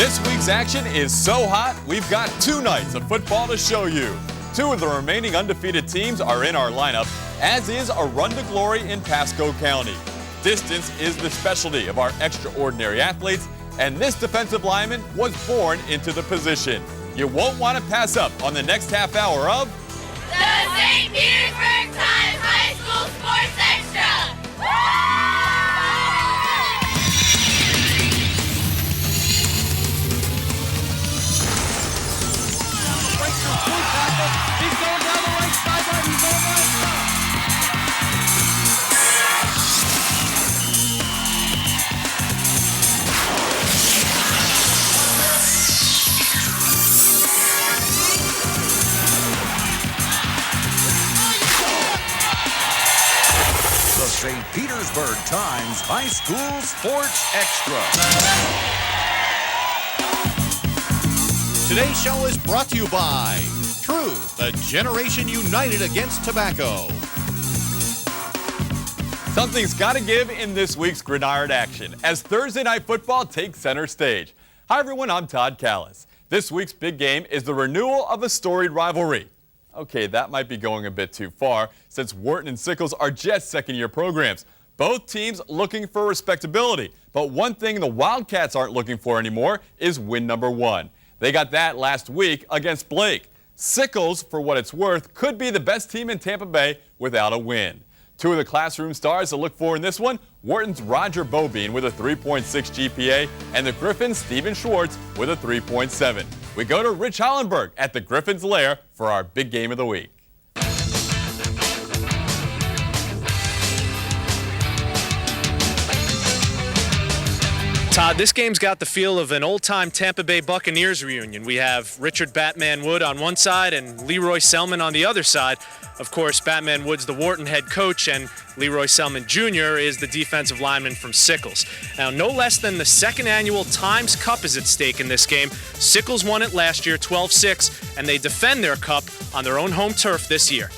This week's action is so hot, we've got 2 nights of football to show you. 2 of the remaining undefeated teams are in our lineup, as is a run to glory in Pasco County. Distance is the specialty of our extraordinary athletes, and this defensive lineman was born into the position. You won't want to pass up on the next half hour of the St. Petersburg Times High School Sports Extra! He's going down the right sideline. He's on right side. The St. Petersburg Times High School Sports Extra. Today's show is brought to you by Truth, the generation united against tobacco. Something's got to give in this week's Gridiron action as Thursday Night Football takes center stage. Hi everyone, I'm Todd Callis. This week's big game is the renewal of a storied rivalry. Okay, that might be going a bit too far since Wharton and Sickles are just second-year programs. Both teams looking for respectability, but one thing the Wildcats aren't looking for anymore is win number 1. They got that last week against Blake. Sickles, for what it's worth, could be the best team in Tampa Bay without a win. 2 of the classroom stars to look for in this one, Wharton's Roger Bobine with a 3.6 GPA and the Griffins' Steven Schwartz with a 3.7. We go to Rich Hollenberg at the Griffins' lair for our big game of the week. Todd, this game's got the feel of an old-time Tampa Bay Buccaneers reunion. We have Richard Batman Wood on one side and Leroy Selman on the other side. Of course, Batman Wood's the Wharton head coach, and Leroy Selman Jr. is the defensive lineman from Sickles. Now, no less than the second annual Times Cup is at stake in this game. Sickles won it last year, 12-6, and they defend their cup on their own home turf this year.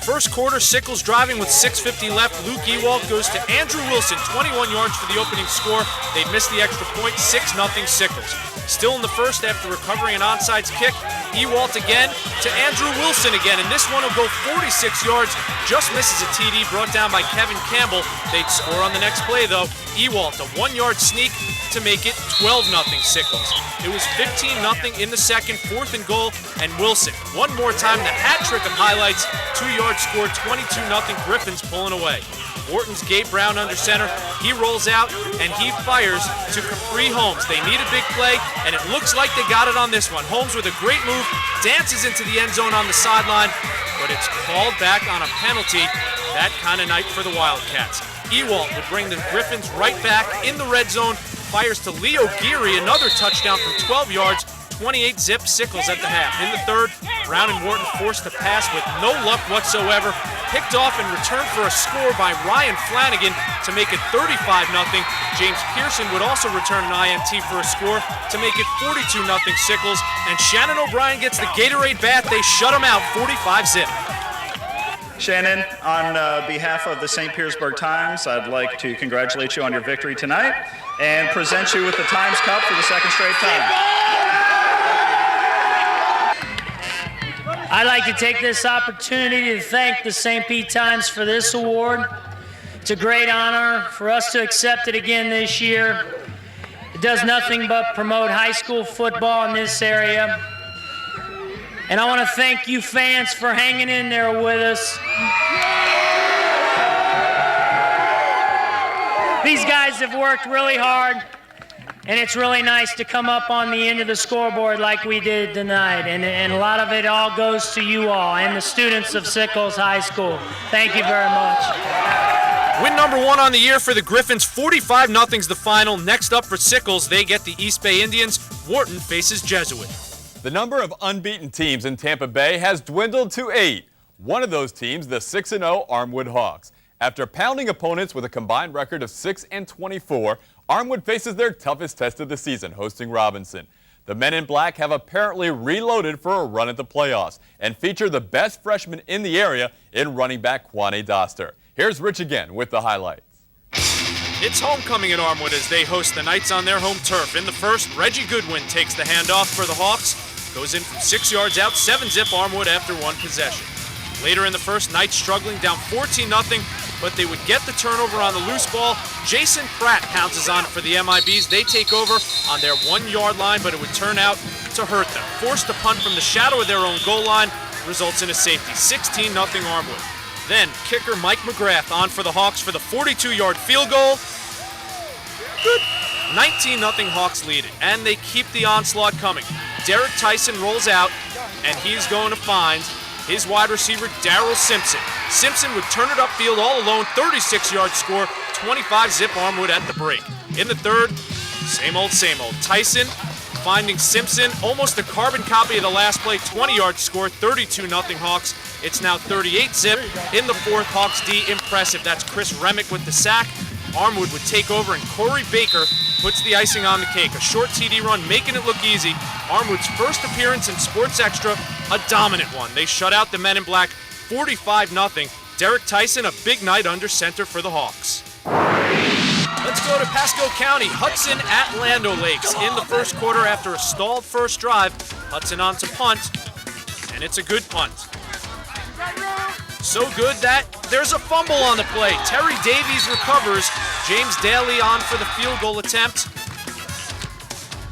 First quarter, Sickles driving with 6:50 left. Luke Ewald goes to Andrew Wilson, 21 yards for the opening score. They missed the extra point, 6-0 Sickles. Still in the first after recovering an onside kick. Ewald again to Andrew Wilson again, and this one will go 46 yards. Just misses a TD brought down by Kevin Campbell. They'd score on the next play though. Ewald, a 1-yard sneak to make it 12-0 Sickles. It was 15-0 in the second, 4th and goal, and Wilson, one more time, the hat trick of highlights, 2-yard score, 22-0 Griffins pulling away. Wharton's Gabe Brown under center. He rolls out and he fires to Capri Holmes. They need a big play, and it looks like they got it on this one. Holmes with a great move, dances into the end zone on the sideline, but it's called back on a penalty. That kind of night for the Wildcats. Ewald would bring the Griffins right back in the red zone, fires to Leo Geary, another touchdown from 12 yards, 28-zip Sickles at the half. In the third, Brown and Wharton forced to pass with no luck whatsoever. Picked off and returned for a score by Ryan Flanagan to make it 35-0. James Pearson would also return an INT for a score to make it 42-0 Sickles. And Shannon O'Brien gets the Gatorade bath. They shut him out 45-zip. Shannon, on behalf of the St. Petersburg Times, I'd like to congratulate you on your victory tonight and present you with the Times Cup for the second straight time. I'd like to take this opportunity to thank the St. Pete Times for this award. It's a great honor for us to accept it again this year. It does nothing but promote high school football in this area. And I want to thank you fans for hanging in there with us. These guys have worked really hard, and it's really nice to come up on the end of the scoreboard like we did tonight. And a lot of it all goes to you all and the students of Sickles High School. Thank you very much. Win number 1 on the year for the Griffins. 45-0's the final. Next up for Sickles, they get the East Bay Indians. Wharton faces Jesuit. The number of unbeaten teams in Tampa Bay has dwindled to 8. One of those teams, the 6-0 Armwood Hawks. After pounding opponents with a combined record of 6-24, Armwood faces their toughest test of the season, hosting Robinson. The men in black have apparently reloaded for a run at the playoffs and feature the best freshman in the area in running back Kwame Doster. Here's Rich again with the highlights. It's homecoming in Armwood as they host the Knights on their home turf. In the first, Reggie Goodwin takes the handoff for the Hawks. Goes in from 6 yards out, 7-zip Armwood after one possession. Later in the first, Knights struggling down 14-0, but they would get the turnover on the loose ball. Jason Pratt pounces on for the MIBs. They take over on their 1-yard line, but it would turn out to hurt them. Forced to punt from the shadow of their own goal line, results in a safety. 16-0 Armwood. Then kicker Mike McGrath on for the Hawks for the 42-yard field goal. Good. 19-0 Hawks lead it, and they keep the onslaught coming. Derek Tyson rolls out, and he's going to find his wide receiver, Darrell Simpson. Simpson would turn it upfield all alone, 36-yard score, 25-zip Armwood at the break. In the third, same old, same old. Tyson finding Simpson, almost a carbon copy of the last play, 20-yard score, 32-0 Hawks. It's now 38-zip. In the fourth, Hawks D impressive. That's Chris Remick with the sack. Armwood would take over, and Corey Baker puts the icing on the cake. A short TD run, making it look easy. Armwood's first appearance in Sports Extra, a dominant one. They shut out the Men in Black 45-0. Derek Tyson, a big night under center for the Hawks. Let's go to Pasco County. Hudson at Lando Lakes. In the first quarter, after a stalled first drive, Hudson on to punt, and it's a good punt. So good that there's a fumble on the play. Terry Davies recovers. James Daly on for the field goal attempt.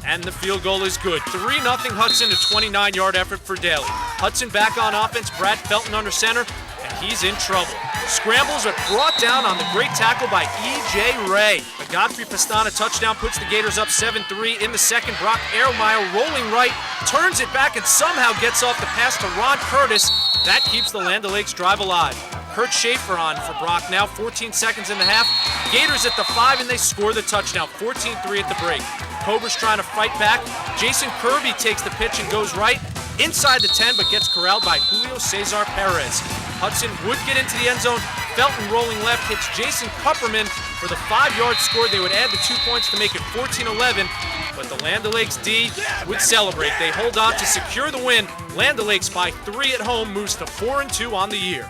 And the field goal is good. 3-0 Hudson, a 29-yard effort for Daly. Hudson back on offense. Brad Felton under center, and he's in trouble. Scrambles are brought down on the great tackle by E.J. Ray. A Godfrey Pastana touchdown puts the Gators up 7-3. In the second, Brock Erlmeyer rolling right, turns it back, and somehow gets off the pass to Ron Curtis. That keeps the Land O'Lakes drive alive. Kurt Schaefer on for Brock now, 14 seconds in the half. Gators at the 5, and they score the touchdown, 14-3 at the break. Cobras trying to fight back. Jason Kirby takes the pitch and goes right inside the 10, but gets corralled by Julio Cesar Perez. Hudson would get into the end zone. Felton rolling left hits Jason Kupperman for the 5-yard score. They would add the 2 points to make it 14-11, but the Land O'Lakes D would celebrate. They hold on to secure the win. Land O'Lakes by 3 at home moves to 4-2 on the year.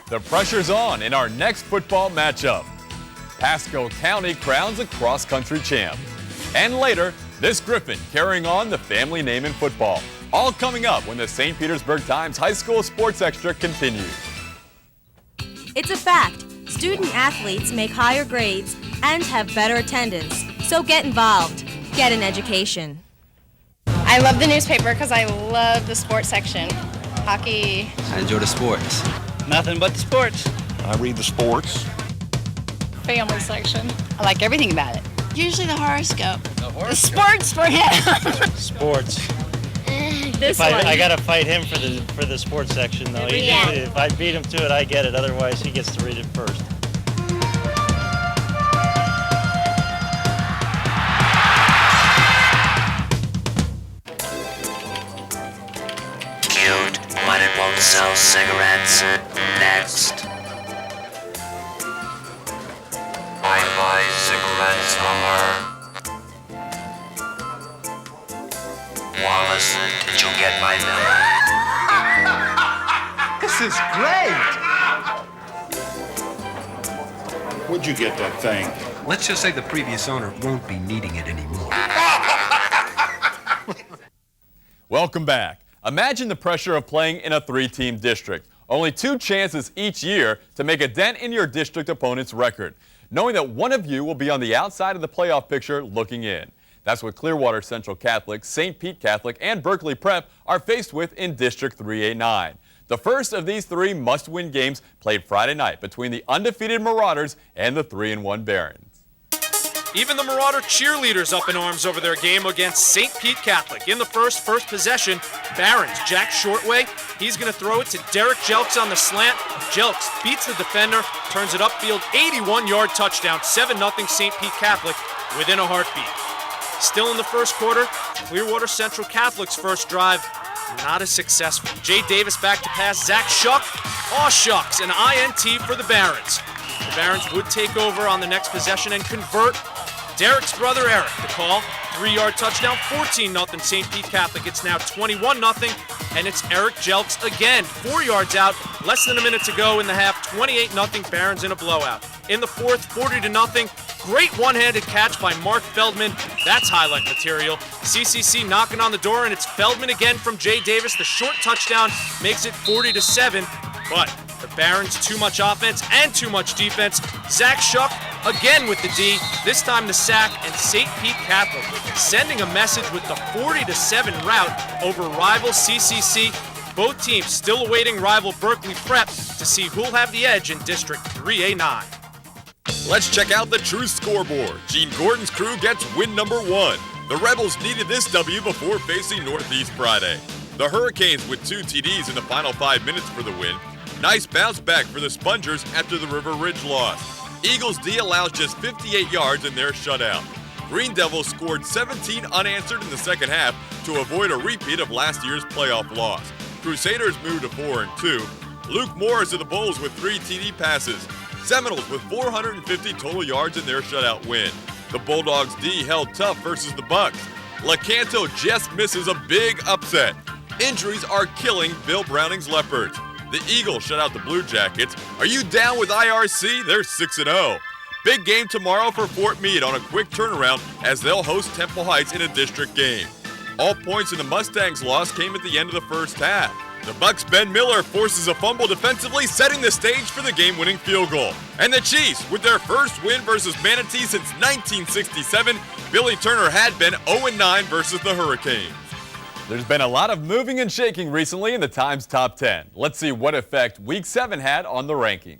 The pressure's on in our next football matchup. Pasco County crowns a cross-country champ. And later, this Griffin carrying on the family name in football. All coming up when the St. Petersburg Times High School Sports Extra continues. It's a fact. Student athletes make higher grades and have better attendance. So get involved. Get an education. I love the newspaper because I love the sports section. Hockey. I enjoy the sports. Nothing but the sports. I read the sports. Family section. I like everything about it. Usually the horoscope. The sports for him. Sports. This one. I gotta fight him for the sports section though. Yeah. If I beat him to it, I get it. Otherwise, he gets to read it first. Cute, but it won't sell cigarettes. Next. I buy cigarettes from her. Wallace, did you get my bill? This is great! Where'd you get that thing? Let's just say the previous owner won't be needing it anymore. Welcome back. Imagine the pressure of playing in a 3-team district. Only 2 chances each year to make a dent in your district opponent's record, knowing that one of you will be on the outside of the playoff picture looking in. That's what Clearwater Central Catholic, St. Pete Catholic, and Berkeley Prep are faced with in District 389. The first of these 3 must-win games played Friday night between the undefeated Marauders and the 3-1 Barons. Even the Marauder cheerleaders up in arms over their game against St. Pete Catholic. In the first possession, Barons, Jack Shortway, he's going to throw it to Derek Jelks on the slant. Jelks beats the defender, turns it upfield, 81-yard touchdown, 7-0 St. Pete Catholic within a heartbeat. Still in the first quarter, Clearwater Central Catholic's first drive, not as successful. Jay Davis back to pass, Zach Shuck, aw shucks, an INT for the Barons. The Barons would take over on the next possession and convert. Derek's brother Eric, the call, 3-yard touchdown, 14-0 St. Pete Catholic. It's now 21-0, and it's Eric Jelks again, 4 yards out, less than a minute to go in the half, 28-0 Barons in a blowout. In the fourth, 40-0, Great one-handed catch by Mark Feldman. That's highlight material. CCC knocking on the door, and it's Feldman again from Jay Davis. The short touchdown makes it 40-7, but the Barons too much offense and too much defense. Zach Shuck again with the D, this time the sack, and St. Pete Catholic sending a message with the 40-7 rout over rival CCC. Both teams still awaiting rival Berkeley Prep to see who'll have the edge in District 3A9. Let's check out the true scoreboard. Gene Gordon's crew gets win number 1. The Rebels needed this W before facing Northeast Friday. The Hurricanes with 2 TDs in the final 5 minutes for the win. Nice bounce back for the Spongers after the River Ridge loss. Eagles D allows just 58 yards in their shutout. Green Devils scored 17 unanswered in the second half to avoid a repeat of last year's playoff loss. Crusaders moved to 4-2. Luke Morris of the Bulls with 3 TD passes. Seminoles with 450 total yards in their shutout win. The Bulldogs D held tough versus the Bucks. LeCanto just misses a big upset. Injuries are killing Bill Browning's Leopards. The Eagles shut out the Blue Jackets. Are you down with IRC? They're 6-0. Big game tomorrow for Fort Meade on a quick turnaround as they'll host Temple Heights in a district game. All points in the Mustangs' loss came at the end of the first half. The Bucks' Ben Miller forces a fumble defensively, setting the stage for the game-winning field goal. And the Chiefs, with their first win versus Manatee since 1967, Billy Turner had been 0-9 versus the Hurricanes. There's been a lot of moving and shaking recently in the Times Top 10. Let's see what effect Week 7 had on the rankings.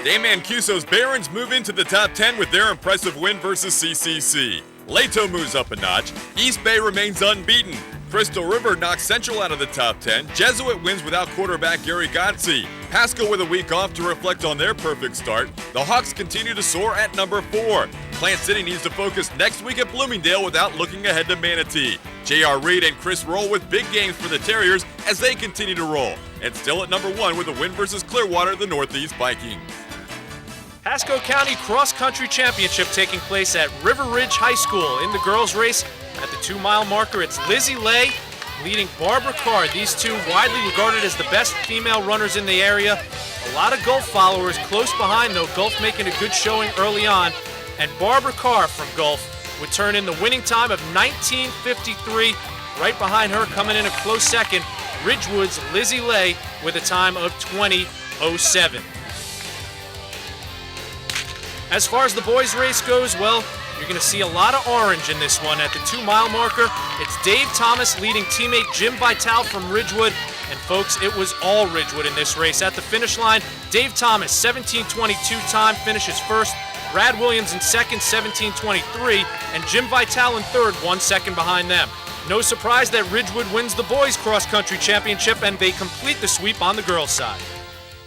Dave Mancuso's Barons move into the top 10 with their impressive win versus CCC. Leto moves up a notch. East Bay remains unbeaten. Crystal River knocks Central out of the top 10. Jesuit wins without quarterback Gary Gotze. Pasco with a week off to reflect on their perfect start. The Hawks continue to soar at number 4. Plant City needs to focus next week at Bloomingdale without looking ahead to Manatee. J.R. Reed and Chris roll with big games for the Terriers as they continue to roll. And still at number 1 with a win versus Clearwater, the Northeast Vikings. Pasco County Cross Country Championship taking place at River Ridge High School. In the girls' race, at the 2-mile marker, it's Lizzie Lay leading Barbara Carr. These two widely regarded as the best female runners in the area. A lot of Gulf followers close behind, though. Gulf making a good showing early on. And Barbara Carr from Gulf would turn in the winning time of 19:53. Right behind her, coming in a close second, Ridgewood's Lizzie Lay with a time of 20:07. As far as the boys' race goes, well, you're going to see a lot of orange in this one. At the 2-mile marker, it's Dave Thomas leading teammate Jim Vitale from Ridgewood. And folks, it was all Ridgewood in this race. At the finish line, Dave Thomas, 17:22 time, finishes first. Brad Williams in second, 17:23. And Jim Vitale in third, 1 second behind them. No surprise that Ridgewood wins the boys' cross-country championship, and they complete the sweep on the girls' side.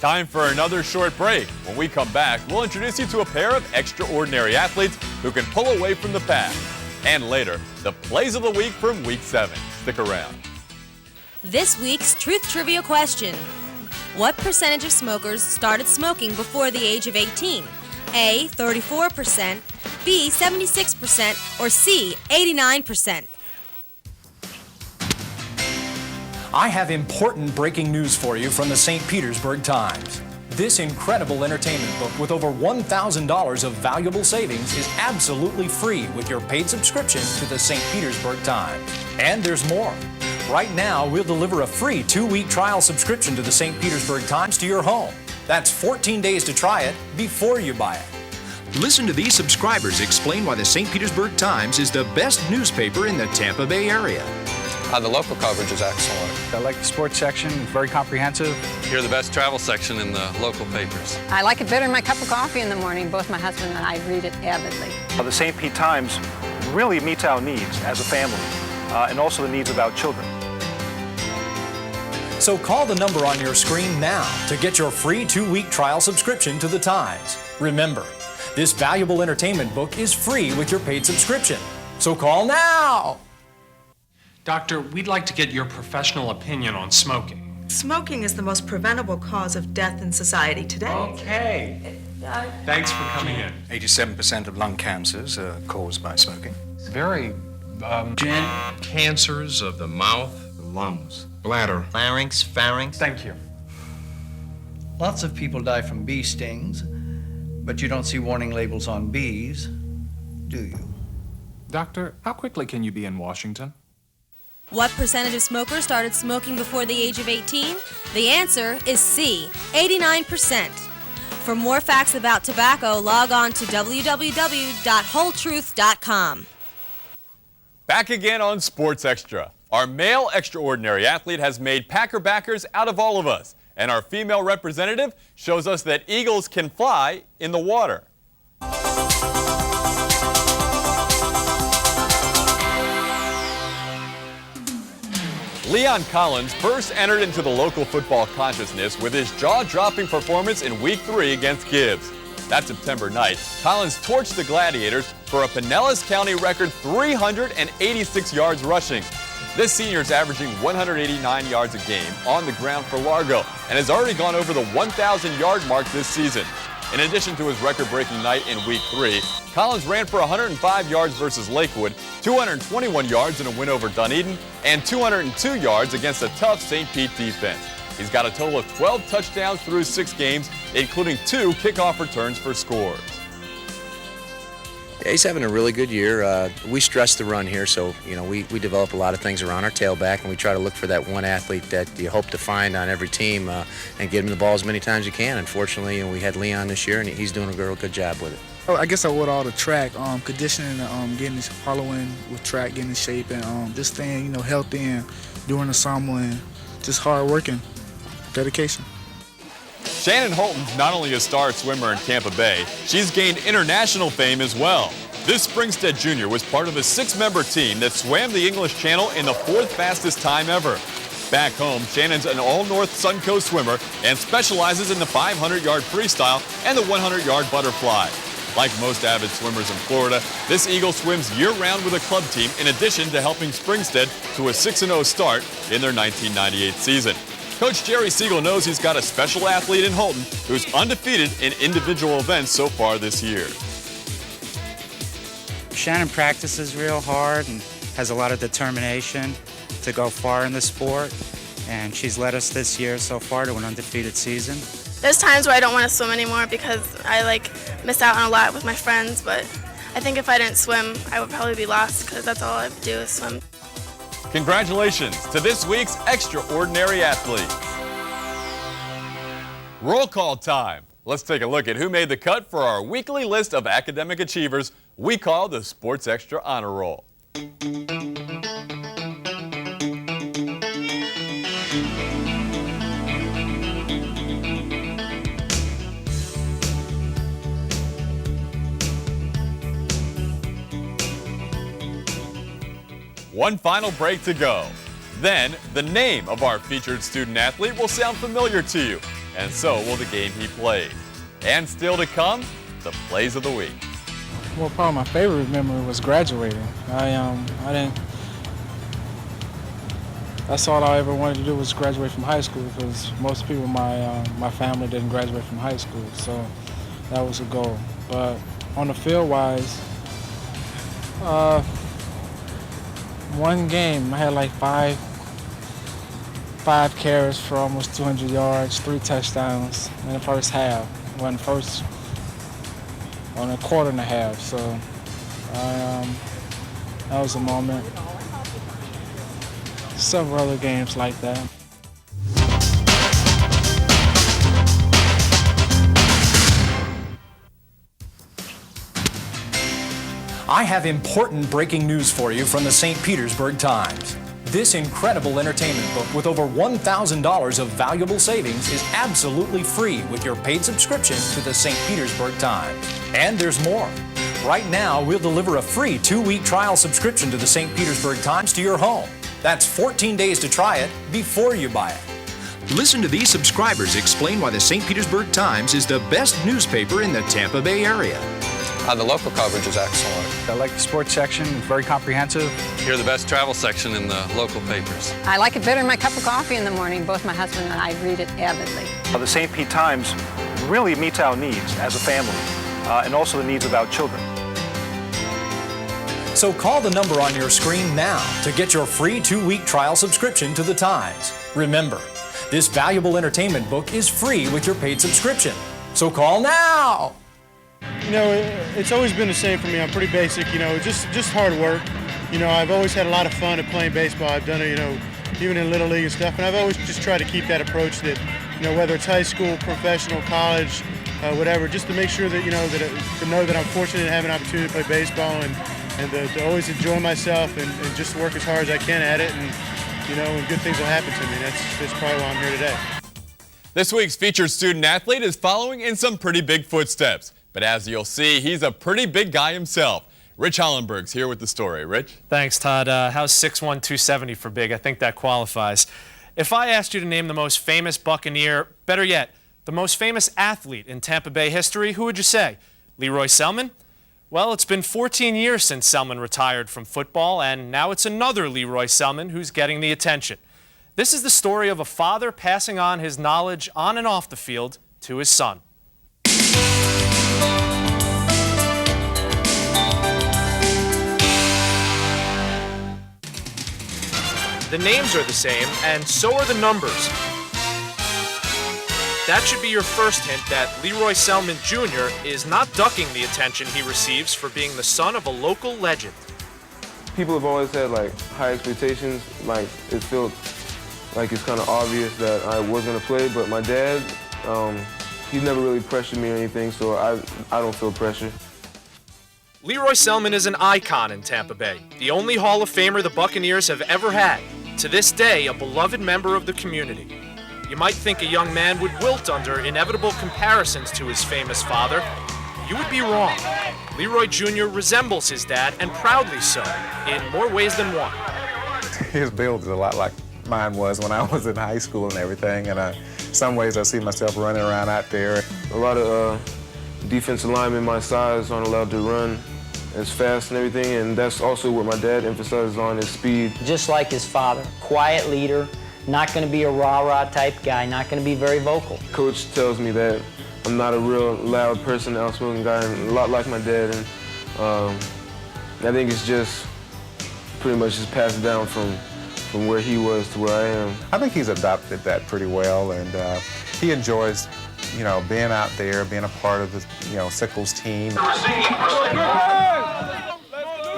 Time for another short break. When we come back, we'll introduce you to a pair of extraordinary athletes who can pull away from the pack. And later, the plays of the week from Week 7. Stick around. This week's Truth Trivia question. What percentage of smokers started smoking before the age of 18? A, 34%, B, 76%, or C, 89%? I have important breaking news for you from the St. Petersburg Times. This incredible entertainment book with over $1,000 of valuable savings is absolutely free with your paid subscription to the St. Petersburg Times. And there's more. Right now, we'll deliver a free 2-week trial subscription to the St. Petersburg Times to your home. That's 14 days to try it before you buy it. Listen to these subscribers explain why the St. Petersburg Times is the best newspaper in the Tampa Bay area. The local coverage is excellent. I like the sports section, very comprehensive. You're the best travel section in the local papers. I like it better than my cup of coffee in the morning. Both my husband and I read it avidly. The St. Pete Times really meets our needs as a family and also the needs of our children. So call the number on your screen now to get your free 2-week trial subscription to the Times. Remember, this valuable entertainment book is free with your paid subscription. So call now! Doctor, we'd like to get your professional opinion on smoking. Smoking is the most preventable cause of death in society today. Okay. Thanks for coming in. 87% of lung cancers are caused by smoking. Very, cancers of the mouth, the lungs, bladder, larynx, pharynx. Thank you. Lots of people die from bee stings, But you don't see warning labels on bees, do you? Doctor, how quickly can you be in Washington? What percentage of smokers started smoking before the age of 18? The answer is C, 89%. For more facts about tobacco, log on to www.wholetruth.com. Back again on Sports Extra. Our male extraordinary athlete has made Packer backers out of all of us, and our female representative shows us that eagles can fly in the water. Leon Collins first entered into the local football consciousness with his jaw-dropping performance in Week 3 against Gibbs. That September night, Collins torched the Gladiators for a Pinellas County record 386 yards rushing. This senior is averaging 189 yards a game on the ground for Largo and has already gone over the 1,000-yard mark this season. In addition to his record-breaking night in Week 3, Collins ran for 105 yards versus Lakewood, 221 yards in a win over Dunedin, and 202 yards against a tough St. Pete defense. He's got a total of 12 touchdowns through 6 games, including 2 kickoff returns for scores. Yeah, he's having a really good year. We stress the run here, so we develop a lot of things around our tailback, and we try to look for that one athlete that you hope to find on every team and get him the ball as many times as you can. Unfortunately, we had Leon this year, and he's doing a real good job with it. Oh, I guess I would all the track, conditioning, getting following with track, getting in shape, and just staying, healthy and doing the summer and just hard working, dedication. Shannon Holton's not only a star swimmer in Tampa Bay, she's gained international fame as well. This Springstead Jr. was part of a 6-member team that swam the English Channel in the 4th fastest time ever. Back home, Shannon's an all-North Suncoast swimmer and specializes in the 500-yard freestyle and the 100-yard butterfly. Like most avid swimmers in Florida, this Eagle swims year-round with a club team in addition to helping Springstead to a 6-0 start in their 1998 season. Coach Jerry Siegel knows he's got a special athlete in Holton who's undefeated in individual events so far this year. Shannon practices real hard and has a lot of determination to go far in the sport, and she's led us this year so far to an undefeated season. There's times where I don't want to swim anymore because I miss out on a lot with my friends, but I think if I didn't swim, I would probably be lost because that's all I would do is swim. Congratulations to this week's extraordinary athletes. Roll call time. Let's take a look at who made the cut for our weekly list of academic achievers we call the Sports Extra Honor Roll. One final break to go. Then, the name of our featured student athlete will sound familiar to you, and so will the game he played. And still to come, the plays of the week. Well, probably my favorite memory was graduating. That's all I ever wanted to do was graduate from high school because most people in my family didn't graduate from high school, so that was a goal. But on the field-wise, one game, I had five carries for almost 200 yards, 3 touchdowns in the first half. On a quarter and a half, so that was a moment. Several other games like that. I have important breaking news for you from the St. Petersburg Times. This incredible entertainment book with over $1,000 of valuable savings is absolutely free with your paid subscription to the St. Petersburg Times. And there's more. Right now, we'll deliver a free 2-week trial subscription to the St. Petersburg Times to your home. That's 14 days to try it before you buy it. Listen to these subscribers explain why the St. Petersburg Times is the best newspaper in the Tampa Bay area. The local coverage is excellent. I like the sports section, it's very comprehensive. You're the best travel section in the local papers. I like it better than my cup of coffee in the morning. Both my husband and I read it avidly. The St. Pete Times really meets our needs as a family and also the needs of our children. So call the number on your screen now to get your free 2-week trial subscription to the Times. Remember, this valuable entertainment book is free with your paid subscription. So call now! It's always been the same for me. I'm pretty basic, just hard work. I've always had a lot of fun at playing baseball. I've done it, even in Little League and stuff, and I've always just tried to keep that approach that, whether it's high school, professional, college, whatever, just to make sure that, to know that I'm fortunate to have an opportunity to play baseball and to always enjoy myself and just work as hard as I can at it, and good things will happen to me. That's probably why I'm here today. This week's featured student athlete is following in some pretty big footsteps. But as you'll see, he's a pretty big guy himself. Rich Hollenberg's here with the story. Rich? Thanks, Todd. How's 6'1", 270 for big? I think that qualifies. If I asked you to name the most famous Buccaneer, better yet, the most famous athlete in Tampa Bay history, who would you say? Leroy Selmon? Well, it's been 14 years since Selmon retired from football, and now it's another Leroy Selmon who's getting the attention. This is the story of a father passing on his knowledge on and off the field to his son. The names are the same, and so are the numbers. That should be your first hint that Leroy Selmon Jr. is not ducking the attention he receives for being the son of a local legend. People have always had high expectations. It felt like it's kind of obvious that I was going to play, but my dad, he never really pressured me or anything, so I don't feel pressure. Leroy Selmon is an icon in Tampa Bay, the only Hall of Famer the Buccaneers have ever had. To this day, a beloved member of the community. You might think a young man would wilt under inevitable comparisons to his famous father. You would be wrong. Leroy Jr. resembles his dad, and proudly so, in more ways than one. His build is a lot like mine was when I was in high school and everything, and some ways I see myself running around out there. A lot of defensive linemen my size aren't allowed to run as fast and everything, and that's also what my dad emphasizes on, his speed. Just like his father, quiet leader, not going to be a rah-rah type guy, not going to be very vocal. Coach tells me that I'm not a real loud person, outspoken guy, and a lot like my dad, and I think it's just pretty much just passed down from where he was to where I am. I think he's adopted that pretty well, and he enjoys being out there, being a part of the, Sickles team.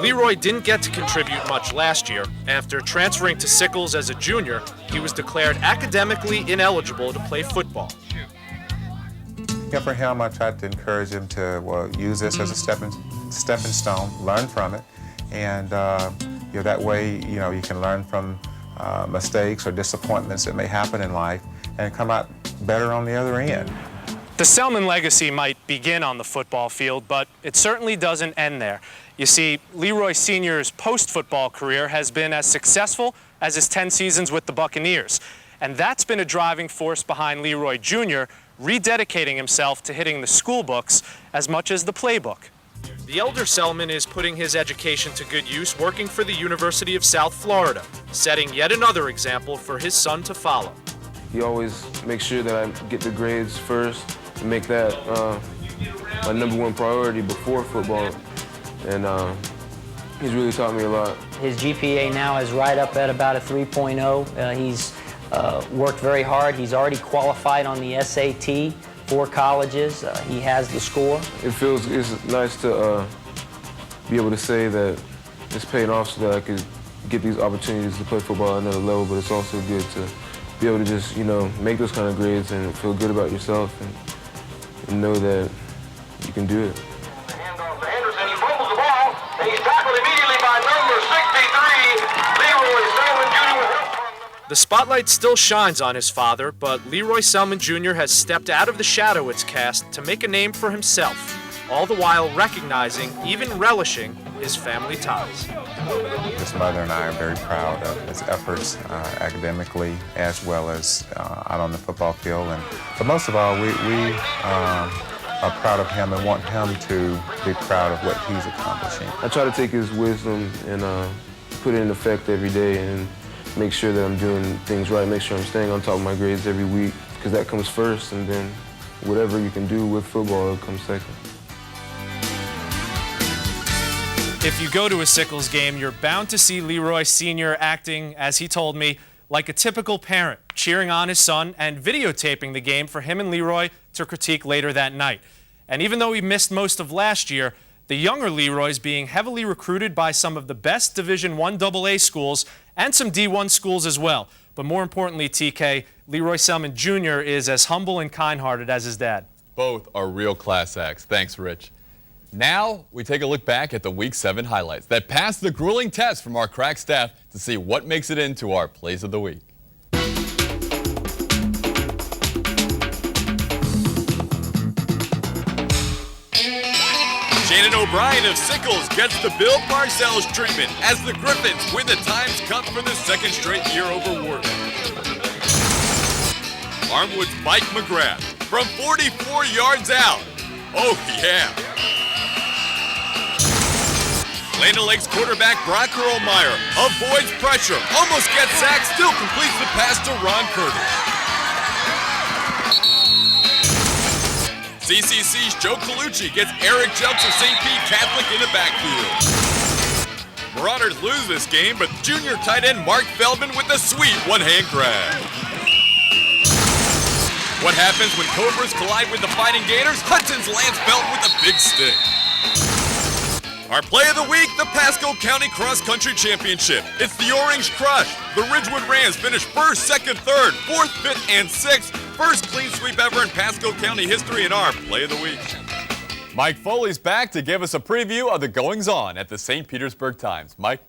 Leroy didn't get to contribute much last year. After transferring to Sickles as a junior, he was declared academically ineligible to play football. Yeah, for him, I tried to encourage him to use this as a stepping stone, learn from it, and that way, you can learn from mistakes or disappointments that may happen in life and come out better on the other end. The Selmon legacy might begin on the football field, but it certainly doesn't end there. You see, Leroy Sr.'s post-football career has been as successful as his 10 seasons with the Buccaneers, and that's been a driving force behind Leroy Jr. rededicating himself to hitting the school books as much as the playbook. The elder Selmon is putting his education to good use working for the University of South Florida, setting yet another example for his son to follow. He always makes sure that I get the grades first and make that my #1 priority before football. And he's really taught me a lot. His GPA now is right up at about a 3.0. He's worked very hard. He's already qualified on the SAT for colleges. He has the score. It's nice to be able to say that it's paying off so that I could get these opportunities to play football at another level, but it's also good to be able to just, make those kind of grades and feel good about yourself and know that you can do it. He's tackled immediately by number 63, Leroy Selmon Jr. The spotlight still shines on his father, but Leroy Selmon Jr. has stepped out of the shadow it's cast to make a name for himself, all the while recognizing, even relishing, his family ties. His mother and I are very proud of his efforts academically as well as out on the football field. But most of all, we are proud of him and want him to be proud of what he's accomplishing. I try to take his wisdom and put it in effect every day and make sure that I'm doing things right, make sure I'm staying on top of my grades every week, because that comes first, and then whatever you can do with football comes second. If you go to a Sickles game, you're bound to see Leroy Sr. acting, as he told me, like a typical parent, cheering on his son and videotaping the game for him and Leroy to critique later that night. And even though he missed most of last year, the younger Leroy's being heavily recruited by some of the best Division I AA schools and some D1 schools as well. But more importantly, TK, Leroy Selman Jr. is as humble and kind-hearted as his dad. Both are real class acts. Thanks, Rich. Now we take a look back at the Week 7 highlights that passed the grueling test from our crack staff to see what makes it into our Plays of the Week. Shannon O'Brien of Sickles gets the Bill Parcells treatment as the Griffins win the Times Cup for the second straight year over Wharton. Armwood's Mike McGrath from 44 yards out. Oh, yeah. Land O'Lakes quarterback Brock Erlmeyer avoids pressure, almost gets sacked, still completes the pass to Ron Curtis. CCC's Joe Colucci gets Eric Jelks of St. Pete Catholic in the backfield. Marauders lose this game, but junior tight end Mark Feldman with a sweet one-hand grab. What happens when Cobras collide with the Fighting Gators? Hudson's Lance Belton with a big stick. Our play of the week, the Pasco County Cross Country Championship. It's the Orange Crush. The Ridgewood Rams finish first, second, third, fourth, fifth, and sixth. First clean sweep ever in Pasco County history in our Play of the Week. Mike Foley's back to give us a preview of the goings-on at the St. Petersburg Times. Mike?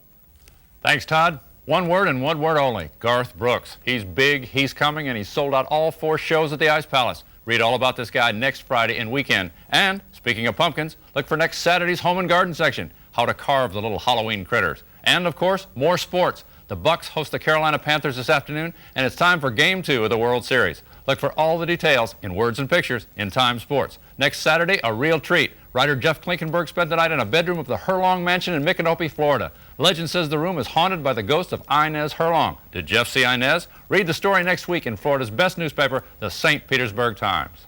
Thanks, Todd. One word and one word only, Garth Brooks. He's big, he's coming, and he's sold out all 4 shows at the Ice Palace. Read all about this guy next Friday and weekend. And, speaking of pumpkins, look for next Saturday's Home and Garden section, how to carve the little Halloween critters. And, of course, more sports. The Bucks host the Carolina Panthers this afternoon, and it's time for Game 2 of the World Series. Look for all the details in words and pictures in Time Sports. Next Saturday, a real treat. Writer Jeff Klinkenberg spent the night in a bedroom of the Herlong Mansion in Micanopy, Florida. Legend says the room is haunted by the ghost of Inez Herlong. Did Jeff see Inez? Read the story next week in Florida's best newspaper, the St. Petersburg Times.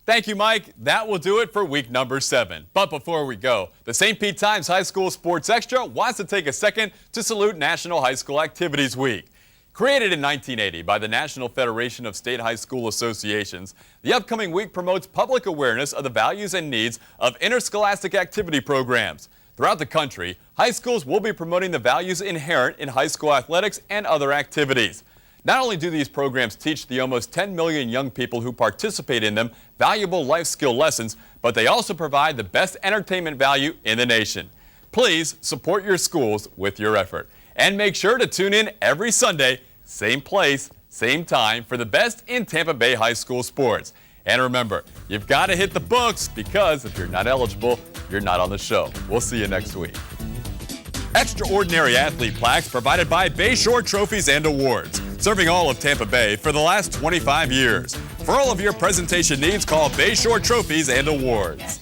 Thank you, Mike. That will do it for week number 7. But before we go, the St. Pete Times High School Sports Extra wants to take a second to salute National High School Activities Week. Created in 1980 by the National Federation of State High School Associations, the upcoming week promotes public awareness of the values and needs of interscholastic activity programs. Throughout the country, high schools will be promoting the values inherent in high school athletics and other activities. Not only do these programs teach the almost 10 million young people who participate in them valuable life skill lessons, but they also provide the best entertainment value in the nation. Please support your schools with your effort. And make sure to tune in every Sunday, same place, same time, for the best in Tampa Bay high school sports. And remember, you've got to hit the books, because if you're not eligible, you're not on the show. We'll see you next week. Extraordinary athlete plaques provided by Bayshore Trophies and Awards, serving all of Tampa Bay for the last 25 years. For all of your presentation needs, call Bayshore Trophies and Awards.